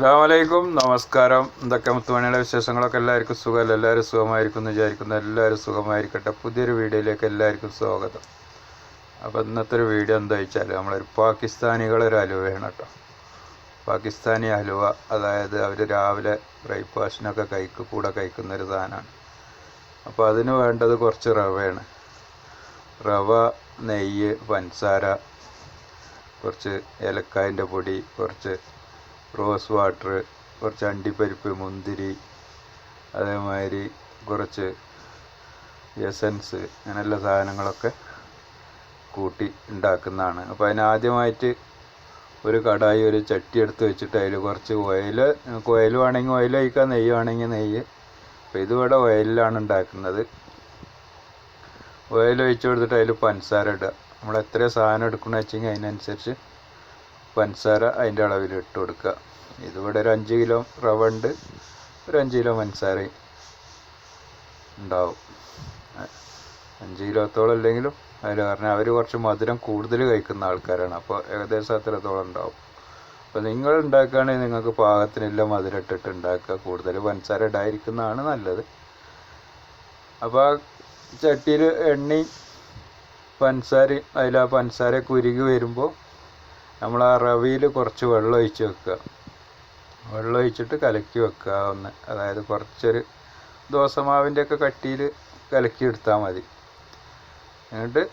അസ്സലാമലൈക്കും, നമസ്കാരം. എന്തൊക്കെ മുത്തുമണിയുടെ വിശേഷങ്ങളൊക്കെ? എല്ലാവർക്കും സുഖമല്ല? എല്ലാവരും സുഖമായിരിക്കും എന്ന് വിചാരിക്കുന്നു. എല്ലാവരും സുഖമായിരിക്കട്ടെ. പുതിയൊരു വീഡിയോയിലേക്ക് എല്ലാവർക്കും സ്വാഗതം. അപ്പോൾ ഇന്നത്തെ ഒരു വീഡിയോ എന്താ വെച്ചാൽ നമ്മളൊരു പാകിസ്ഥാനികളൊരു ഹലുവയാണ് കേട്ടോ. പാകിസ്ഥാനി ഹലുവ, അതായത് അവർ രാവിലെ ബ്രേക്ക്ഫാസ്റ്റിനൊക്കെ കൂടെ കഴിക്കുന്നൊരു സാധനമാണ്. അപ്പോൾ അതിന് വേണ്ടത് കുറച്ച് റവയാണ്. റവ, നെയ്യ്, പഞ്ചസാര, കുറച്ച് ഏലക്കായൻ്റെ പൊടി, കുറച്ച് റോസ് വാട്ടർ, കുറച്ച് അണ്ടിപ്പരിപ്പ്, മുന്തിരി, അതേമാതിരി കുറച്ച് എസൻസ്, അങ്ങനെയുള്ള സാധനങ്ങളൊക്കെ കൂട്ടി ഉണ്ടാക്കുന്നതാണ്. അപ്പോൾ അതിനാദ്യമായിട്ട് ഒരു കടായി, ഒരു ചട്ടി എടുത്ത് വെച്ചിട്ട് അതിൽ കുറച്ച് ഓയിൽ വേണമെങ്കിൽ ഓയിൽ ഒഴിക്കാം, നെയ്യ് വേണമെങ്കിൽ നെയ്യ്. അപ്പോൾ ഇതിവിടെ ഓയിലാണ് ഉണ്ടാക്കുന്നത്. ഓയിൽ ഒഴിച്ച് കൊടുത്തിട്ട് അതിൽ പഞ്ചസാര ഇടുക. നമ്മൾ എത്ര സാധനം എടുക്കണമെന്ന് വെച്ചെങ്കിൽ അതിനനുസരിച്ച് പഞ്ചസാര അതിൻ്റെ അളവിൽ ഇട്ട് കൊടുക്കുക. ഇതിവിടെ ഒരു 5 കിലോ റവ ഉണ്ട്, ഒരു 5 കിലോ പഞ്ചസാര ഉണ്ടാവും. 5 കിലോത്തോളം അല്ലെങ്കിലും അതിൽ പറഞ്ഞാൽ അവർ കുറച്ച് മധുരം കൂടുതൽ കഴിക്കുന്ന ആൾക്കാരാണ്. അപ്പോൾ ഏകദേശം അത്രത്തോളം ഉണ്ടാവും. അപ്പോൾ നിങ്ങൾ ഉണ്ടാക്കുകയാണെങ്കിൽ നിങ്ങൾക്ക് പാകത്തിനുള്ള മധുരം ഇട്ടിട്ട് ഉണ്ടാക്കുക. കൂടുതൽ പഞ്ചസാര ഇടാതിരിക്കുന്നതാണ് നല്ലത്. അപ്പോൾ ആ ചട്ടിയിൽ എണ്ണയും പഞ്ചസാരയും, അതിൽ ആ പഞ്ചസാര കുരുകി വരുമ്പോൾ നമ്മൾ ആ റവയിൽ കുറച്ച് വെള്ളം ഒഴിച്ച് വെക്കുക. വെള്ളം ഒഴിച്ചിട്ട് കലക്കി വെക്കുക ഒന്ന്. അതായത് കുറച്ചൊരു ദോശമാവിൻ്റെയൊക്കെ കട്ടിയിൽ കലക്കി എടുത്താൽ മതി. എന്നിട്ട്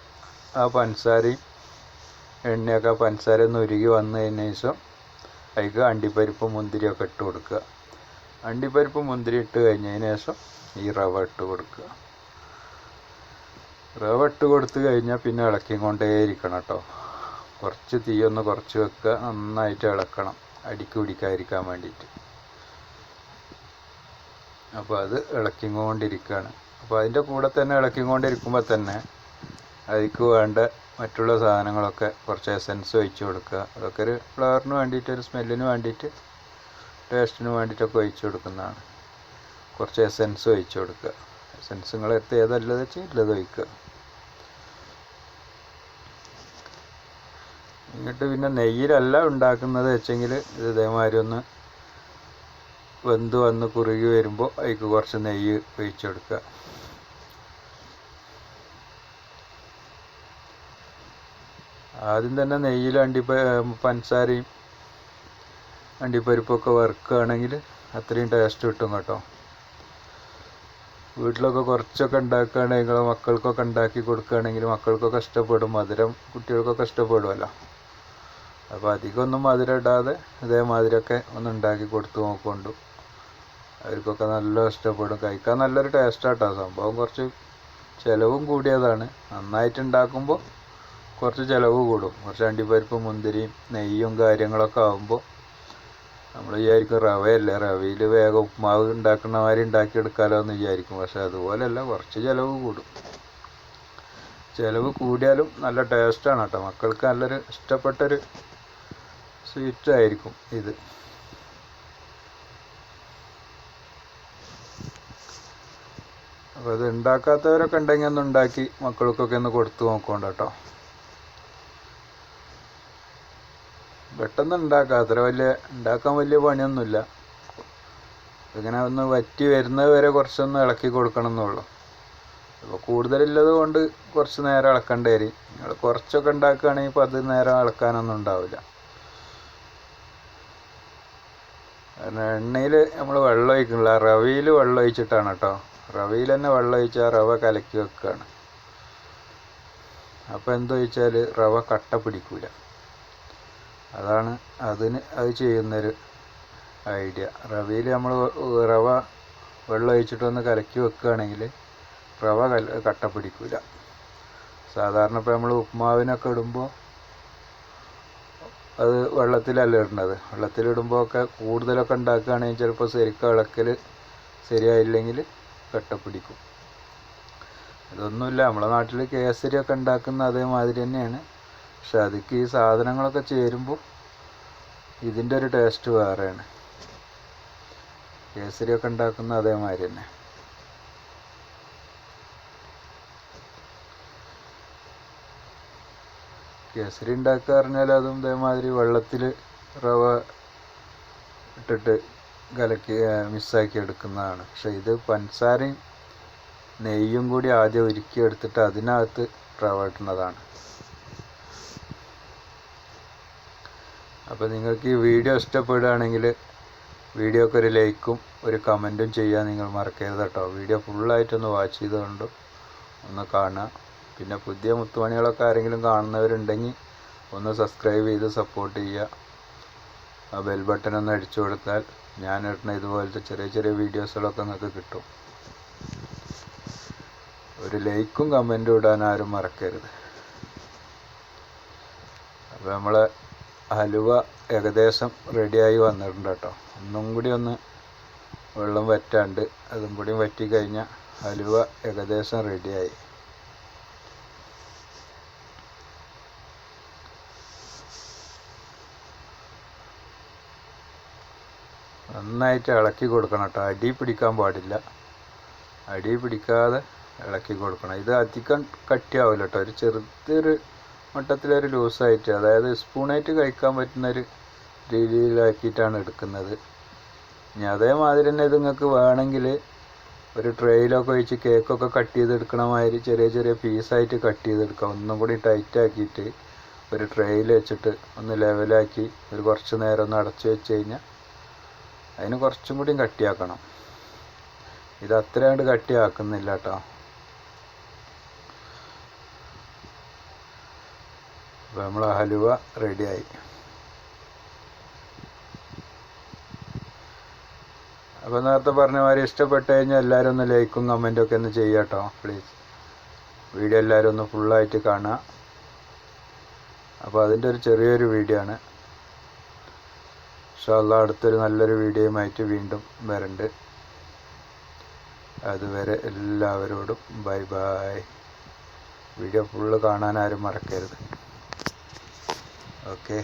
ആ പഞ്ചസാരയും എണ്ണയൊക്കെ പഞ്ചസാര ഒന്ന് ഉരുകി വന്നതിന് ശേഷം അതിലേക്ക് അണ്ടിപ്പരിപ്പും മുന്തിരിയൊക്കെ ഇട്ട് കൊടുക്കുക. അണ്ടിപ്പരിപ്പും മുന്തിരി ഇട്ട് കഴിഞ്ഞതിന് ശേഷം ഈ റവ ഇട്ട് കൊടുക്കുക. റവ ഇട്ട് കൊടുത്ത് കഴിഞ്ഞാൽ പിന്നെ ഇളക്കി കൊണ്ടേയിരിക്കണം കേട്ടോ. കുറച്ച് തീയൊന്ന് കുറച്ച് വെക്കുക, നന്നായിട്ട് ഇളക്കണം, അടിക്ക് പിടിക്കാതിരിക്കാൻ വേണ്ടിയിട്ട്. അപ്പോൾ അത് ഇളക്കിക്കൊണ്ടിരിക്കുകയാണ്. അപ്പോൾ അതിൻ്റെ കൂടെ തന്നെ ഇളക്കിക്കൊണ്ടിരിക്കുമ്പോൾ തന്നെ അതിക്ക് വേണ്ട മറ്റുള്ള സാധനങ്ങളൊക്കെ കുറച്ച് എസൻസ് ഒഴിച്ച് കൊടുക്കുക. അതൊക്കെ ഒരു ഫ്ലേവറിന് വേണ്ടിയിട്ട്, ഒരു സ്മെല്ലിന് വേണ്ടിയിട്ട്, ടേസ്റ്റിന് വേണ്ടിയിട്ടൊക്കെ ഒഴിച്ച് കൊടുക്കുന്നതാണ്. കുറച്ച് എസൻസ് ഒഴിച്ച് കൊടുക്കുക. എസൻസ് നിങ്ങളെടുത്ത് ഏതല്ലത് വെച്ചാൽ ഇല്ലത് ഒഴിക്കുക. എന്നിട്ട് പിന്നെ നെയ്യിലല്ല ഉണ്ടാക്കുന്നത് വെച്ചെങ്കിൽ ഇത് ഇതേമാതിരി ഒന്ന് വെന്ത് വന്ന് കുറുകി വരുമ്പോൾ അതിക്ക് കുറച്ച് നെയ്യ് ഒഴിച്ച് കൊടുക്കുക. ആദ്യം തന്നെ നെയ്യിൽ പഞ്ചസാരയും അണ്ടിപ്പരിപ്പൊക്കെ വറുക്കുകയാണെങ്കിൽ അത്രയും ടേസ്റ്റ് കിട്ടും കേട്ടോ. വീട്ടിലൊക്കെ കുറച്ചൊക്കെ ഉണ്ടാക്കുകയാണെങ്കിൽ നിങ്ങളെ മക്കൾക്കൊക്കെ ഉണ്ടാക്കി കൊടുക്കുകയാണെങ്കിൽ മക്കൾക്കൊക്കെ ഇഷ്ടപ്പെടും. മധുരം കുട്ടികൾക്കൊക്കെ ഇഷ്ടപ്പെടുമല്ലോ. അപ്പോൾ അധികമൊന്നും മധുരം ഇടാതെ ഇതേമാതിരിയൊക്കെ ഒന്ന് ഉണ്ടാക്കി കൊടുത്ത് നോക്കൊണ്ടു. അവർക്കൊക്കെ നല്ല ഇഷ്ടപ്പെടും. കഴിക്കാൻ നല്ലൊരു ടേസ്റ്റാട്ടോ. സംഭവം കുറച്ച് ചിലവും കൂടിയതാണ്. നന്നായിട്ട് ഉണ്ടാക്കുമ്പോൾ കുറച്ച് ചിലവ് കൂടും. കുറച്ച് അണ്ടിപ്പരിപ്പും മുന്തിരിയും നെയ്യും കാര്യങ്ങളൊക്കെ ആകുമ്പോൾ നമ്മൾ വിചാരിക്കും റവയല്ലേ, റവയിൽ വേഗം ഉപ്മാവ് ഉണ്ടാക്കുന്ന മാതിരി ഉണ്ടാക്കിയെടുക്കാമല്ലോ എന്ന് വിചാരിക്കും. പക്ഷെ അതുപോലെയല്ല, കുറച്ച് ചിലവ് കൂടും. ചിലവ് കൂടിയാലും നല്ല ടേസ്റ്റാണ് കേട്ടോ. മക്കൾക്ക് നല്ലൊരു ഇഷ്ടപ്പെട്ടൊരു സ്വീറ്റ് ആയിരിക്കും ഇത്. അപ്പോൾ ഇത് ഉണ്ടാക്കാത്തവരൊക്കെ ഉണ്ടെങ്കിൽ ഒന്ന് ഉണ്ടാക്കി മക്കൾക്കൊക്കെ ഒന്ന് കൊടുത്തു നോക്കണ്ട കേട്ടോ. പെട്ടെന്ന് ഉണ്ടാക്കാം. ഉണ്ടാക്കാൻ വലിയ പണിയൊന്നുമില്ല. ഇങ്ങനെ ഒന്ന് വറ്റി വരുന്നത് വരെ കുറച്ചൊന്ന് ഇളക്കി കൊടുക്കണം എന്നുള്ളൂ. അപ്പോൾ കൂടുതലുള്ളത് കൊണ്ട് കുറച്ച് നേരം ഇളക്കേണ്ടി വരും. നിങ്ങൾ കുറച്ചൊക്കെ ഉണ്ടാക്കുകയാണെങ്കിൽ ഇപ്പോൾ അത് നേരം ഇളക്കാനൊന്നും ഉണ്ടാവില്ല. കാരണം എണ്ണയിൽ നമ്മൾ വെള്ളം ഒഴിക്കണില്ല, റവയിൽ വെള്ളം ഒഴിച്ചിട്ടാണ് കേട്ടോ. റവയിൽ തന്നെ വെള്ളം ഒഴിച്ച് ആ റവ കലക്കി വെക്കുകയാണ്. അപ്പോൾ എന്താ വെച്ചാൽ റവ കട്ട പിടിക്കില്ല. അതാണ് അത് ചെയ്യുന്നൊരു ഐഡിയ. റവയിൽ നമ്മൾ റവ വെള്ളം ഒഴിച്ചിട്ടൊന്ന് കലക്കി വെക്കുകയാണെങ്കിൽ റവ കട്ട പിടിക്കില്ല. സാധാരണ ഇപ്പോൾ നമ്മൾ ഉപ്മാവിനൊക്കെ ഇടുമ്പോൾ അത് വെള്ളത്തിലല്ല ഇടുന്നത്. വെള്ളത്തിലിടുമ്പോൾ ഒക്കെ കൂടുതലൊക്കെ ഉണ്ടാക്കുകയാണെങ്കിൽ ചിലപ്പോൾ ശരിക്കും ഇളക്കൽ ശരിയായില്ലെങ്കിൽ കട്ട പിടിക്കും. ഇതൊന്നുമില്ല, നമ്മളെ നാട്ടിൽ കേസരിയൊക്കെ ഉണ്ടാക്കുന്ന അതേമാതിരി തന്നെയാണ്. പക്ഷെ അതിക്ക് ഈ സാധനങ്ങളൊക്കെ ചേരുമ്പോൾ ഇതിൻ്റെ ഒരു ടേസ്റ്റ് വേറെയാണ്. കേസരിയൊക്കെ ഉണ്ടാക്കുന്ന അതേമാതിരി തന്നെ. കേസരി ഉണ്ടാക്കുക പറഞ്ഞാൽ അതും ഇതേമാതിരി വെള്ളത്തിൽ റവ ഇട്ടിട്ട് കലക്കി മിക്സാക്കി എടുക്കുന്നതാണ്. പക്ഷെ ഇത് പഞ്ചസാരയും നെയ്യും കൂടി ആദ്യം ഉരുക്കി എടുത്തിട്ട് അതിനകത്ത് റവ ഇടുന്നതാണ്. അപ്പോൾ നിങ്ങൾക്ക് ഈ വീഡിയോ ഇഷ്ടപ്പെടുകയാണെങ്കിൽ വീഡിയോക്ക് ഒരു ലൈക്കും ഒരു കമൻറ്റും ചെയ്യാൻ നിങ്ങൾ മറക്കരുത് കേട്ടോ. വീഡിയോ ഫുള്ളായിട്ടൊന്ന് വാച്ച് ചെയ്തുകൊണ്ട് ഒന്ന് കാണുക. പിന്നെ പുതിയ മുത്തുമണികളൊക്കെ ആരെങ്കിലും കാണുന്നവരുണ്ടെങ്കിൽ ഒന്ന് സബ്സ്ക്രൈബ് ചെയ്ത് സപ്പോർട്ട് ചെയ്യുക. ആ ബെൽ ബട്ടൺ ഒന്ന് അടിച്ചു കൊടുത്താൽ ഞാൻ ഇടുന്ന ഇതുപോലത്തെ ചെറിയ ചെറിയ വീഡിയോസുകളൊക്കെ നിങ്ങൾക്ക് കിട്ടും. ഒരു ലൈക്കും കമൻറ്റും ഇടാൻ ആരും മറക്കരുത്. അപ്പോൾ നമ്മളെ ഹലുവ ഏകദേശം റെഡിയായി വന്നിട്ടുണ്ട് കേട്ടോ. ഒന്നും കൂടി ഒന്ന് വെള്ളം വറ്റാണ്ട് അതും കൂടി വറ്റി കഴിഞ്ഞാൽ ഹലുവ ഏകദേശം റെഡിയായി. നന്നായിട്ട് ഇളക്കി കൊടുക്കണം കേട്ടോ. അടി പിടിക്കാൻ പാടില്ല. അടി പിടിക്കാതെ ഇളക്കി കൊടുക്കണം. ഇത് അധികം കട്ടിയാവില്ല കേട്ടോ. ഒരു ചെറുതൊരു മട്ടത്തിലൊരു ലൂസായിട്ട്, അതായത് സ്പൂണായിട്ട് കഴിക്കാൻ പറ്റുന്നൊരു രീതിയിലാക്കിയിട്ടാണ് എടുക്കുന്നത്. ഇനി അതേമാതിരി തന്നെ ഇത് നിങ്ങൾക്ക് വേണമെങ്കിൽ ഒരു ട്രെയിലൊക്കെ ഒഴിച്ച് കേക്കൊക്കെ കട്ട് ചെയ്തെടുക്കണ മാതിരി ചെറിയ ചെറിയ പീസായിട്ട് കട്ട് ചെയ്തെടുക്കാം. ഒന്നും കൂടി ടൈറ്റാക്കിയിട്ട് ഒരു ട്രെയിൽ വെച്ചിട്ട് ഒന്ന് ലെവലാക്കി ഒരു കുറച്ച് നേരം ഒന്ന് അടച്ചു വെച്ച് കഴിഞ്ഞാൽ അതിന് കുറച്ചും കൂടി കട്ടിയാക്കണം. ഇത് അത്രയാണ്ട് കട്ടിയാക്കുന്നില്ല കേട്ടോ. അപ്പോൾ നമ്മളെ ഹലുവ റെഡിയായി. അപ്പോൾ നേരത്തെ പറഞ്ഞ മാതിരി ഇഷ്ടപ്പെട്ട് കഴിഞ്ഞാൽ എല്ലാവരും ഒന്ന് ലൈക്കും കമൻറ്റും ഒക്കെ ഒന്ന് ചെയ്യുക കേട്ടോ പ്ലീസ്. വീഡിയോ എല്ലാവരും ഒന്ന് ഫുള്ളായിട്ട് കാണുക. അപ്പോൾ അതിൻ്റെ ഒരു ചെറിയൊരു വീഡിയോ ആണ്. ഇൻഷാ അല്ലാഹ് അടുത്തൊരു നല്ലൊരു വീഡിയോയുമായിട്ട് വീണ്ടും വരുന്നുണ്ട്. അതുവരെ എല്ലാവരോടും ബൈ ബൈ. വീഡിയോ ഫുള്ള് കാണാൻ ആരും മറക്കരുത്. ഓക്കെ.